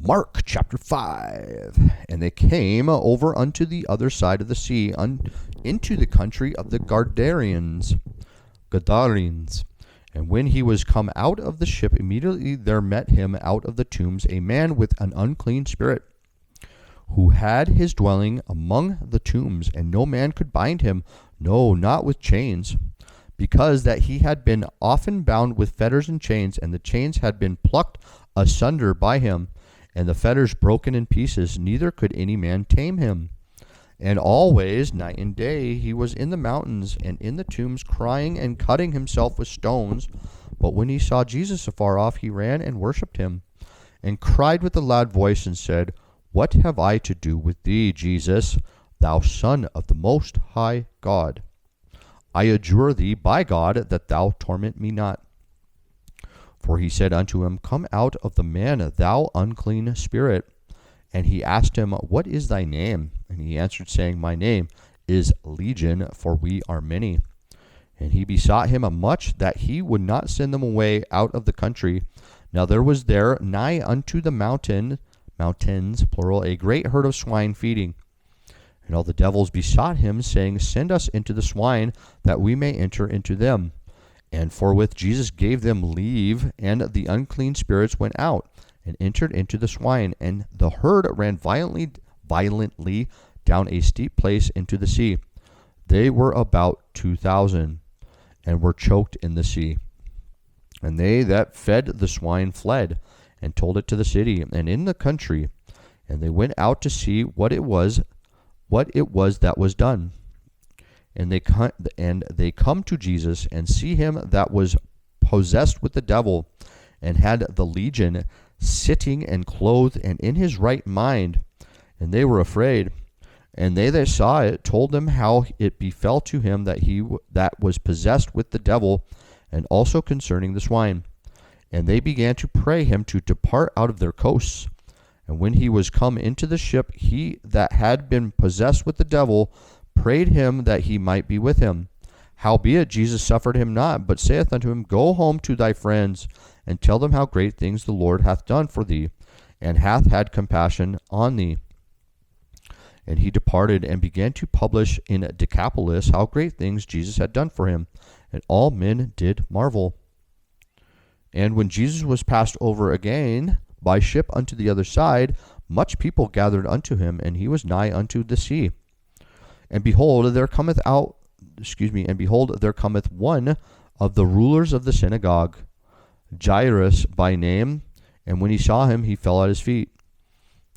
Mark chapter 5. And they came over unto the other side of the sea, into the country of the Gadarenes. And when he was come out of the ship, immediately there met him out of the tombs a man with an unclean spirit, who had his dwelling among the tombs, and no man could bind him, no, not with chains, because that he had been often bound with fetters and chains, and the chains had been plucked asunder by him, and the fetters broken in pieces, neither could any man tame him. And always, night and day, he was in the mountains and in the tombs, crying and cutting himself with stones. But when he saw Jesus afar off, he ran and worshipped him, and cried with a loud voice, and said, What have I to do with thee, Jesus, thou Son of the Most High God? I adjure thee by God that thou torment me not. For he said unto him, Come out of the man, thou unclean spirit. And he asked him, What is thy name? And he answered, saying, My name is Legion, for we are many. And he besought him much that he would not send them away out of the country. Now there was there nigh unto the mountains, plural, a great herd of swine feeding. And all the devils besought him, saying, Send us into the swine, that we may enter into them. And forthwith Jesus gave them leave, and the unclean spirits went out, and entered into the swine, and the herd ran violently down a steep place into the sea. They were about 2,000, and were choked in the sea. And they that fed the swine fled, and told it to the city, and in the country. And they went out to see what it was that was done. And they come to Jesus, and see him that was possessed with the devil, and had the legion, sitting and clothed, and in his right mind. And they were afraid. And they that saw it told them how it befell to him that was possessed with the devil, and also concerning the swine. And they began to pray him to depart out of their coasts. And when he was come into the ship, he that had been possessed with the devil prayed him that he might be with him. Howbeit Jesus suffered him not, but saith unto him, Go home to thy friends, and tell them how great things the Lord hath done for thee, and hath had compassion on thee. And he departed, and began to publish in Decapolis how great things Jesus had done for him, and all men did marvel. And when Jesus was passed over again by ship unto the other side, much people gathered unto him, and he was nigh unto the sea. And behold, there cometh one of the rulers of the synagogue, Jairus by name, and when he saw him, he fell at his feet,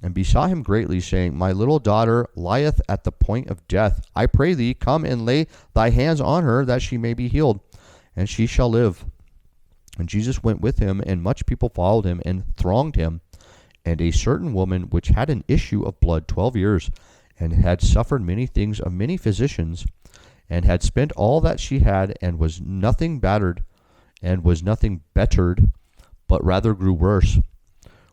and besought him greatly, saying, My little daughter lieth at the point of death. I pray thee, come and lay thy hands on her, that she may be healed, and she shall live. And Jesus went with him, and much people followed him, and thronged him. And a certain woman, which had an issue of blood 12 years, and had suffered many things of many physicians, and had spent all that she had, and was nothing bettered, but rather grew worse.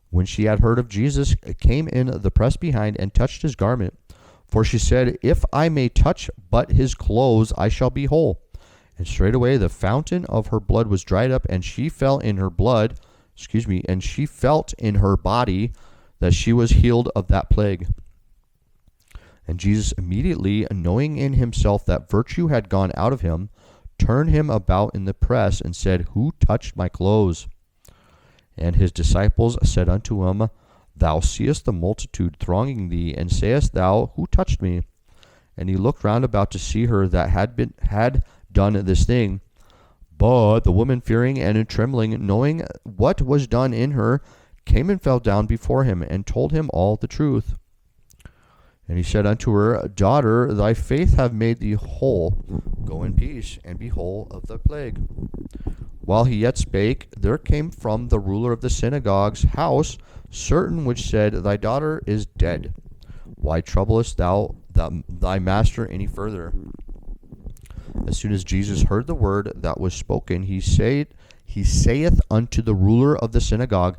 When she had heard of Jesus, came in the press behind, and touched his garment. For she said, If I may touch but his clothes, I shall be whole. And straightway the fountain of her blood was dried up, and she felt in her body that she was healed of that plague. And Jesus, immediately knowing in himself that virtue had gone out of him, turned him about in the press, and said, Who touched my clothes? And his disciples said unto him, Thou seest the multitude thronging thee, and sayest thou, Who touched me? And he looked round about to see her that had done this thing. But the woman, fearing and trembling, knowing what was done in her, came and fell down before him, and told him all the truth. And he said unto her, Daughter, thy faith hath made thee whole. Go in peace, and be whole of the plague. While he yet spake, there came from the ruler of the synagogue's house certain which said, Thy daughter is dead. Why troublest thou thy master any further? As soon as Jesus heard the word that was spoken, he saith unto the ruler of the synagogue,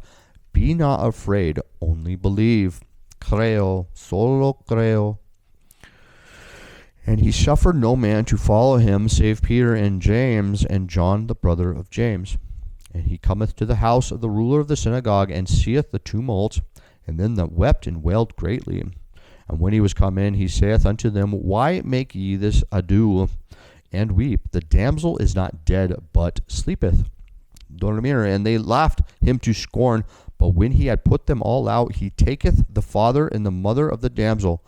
Be not afraid, only believe. Creo, solo creo. And he suffered no man to follow him, save Peter and James, and John the brother of James. And he cometh to the house of the ruler of the synagogue, and seeth the tumult, And then they wept and wailed greatly. And when he was come in, he saith unto them, Why make ye this ado and weep? The damsel is not dead, but sleepeth. Dormir. And they laughed him to scorn. But when he had put them all out, he taketh the father and the mother of the damsel,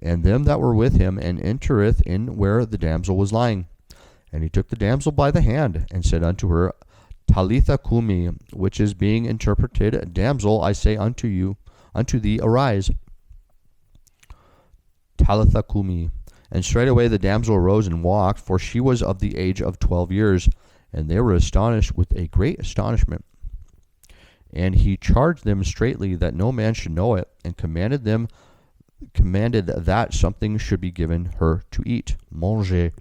and them that were with him, and entereth in where the damsel was lying. And he took the damsel by the hand, and said unto her, Talitha cumi, which is being interpreted, Damsel, I say unto thee, arise. Talitha cumi. And straightway the damsel arose and walked, for she was of the age of 12 years. And they were astonished with a great astonishment. And he charged them straitly that no man should know it, and commanded that something should be given her to eat. Manger.